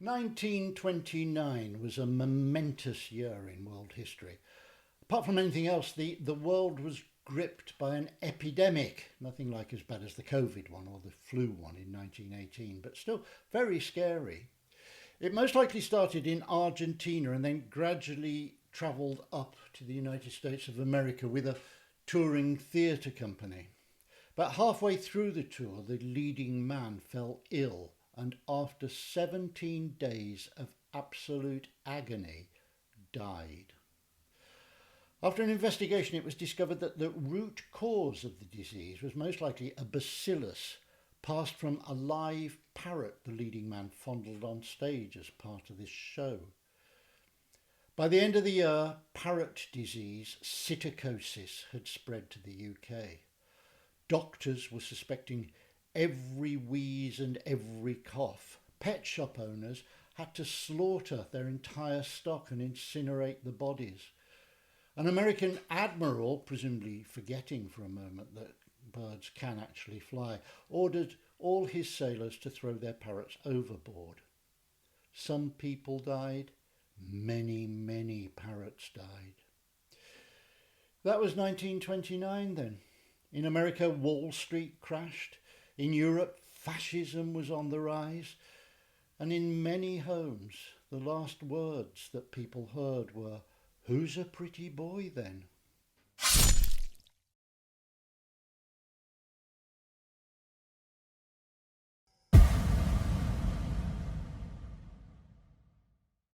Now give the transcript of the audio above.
1929 was a momentous year in world history. Apart from anything else, the world was gripped by an epidemic, nothing like as bad as the COVID one or the flu one in 1918, but still very scary. It most likely started in Argentina and then gradually travelled up to the United States of America with a touring theatre company. But halfway through the tour, the leading man fell ill, and after 17 days of absolute agony, died. After an investigation, it was discovered that the root cause of the disease was most likely a bacillus passed from a live parrot the leading man fondled on stage as part of this show. By the end of the year, parrot disease, SUITCASE, had spread to the UK. Doctors were suspecting every wheeze and every cough. Pet shop owners had to slaughter their entire stock and incinerate the bodies. An American admiral, presumably forgetting for a moment that birds can actually fly, ordered all his sailors to throw their parrots overboard. Some people died. Many parrots died. That was 1929 then. In America, Wall Street crashed. In Europe, fascism was on the rise. And in many homes, the last words that people heard were, "Who's a pretty boy then?"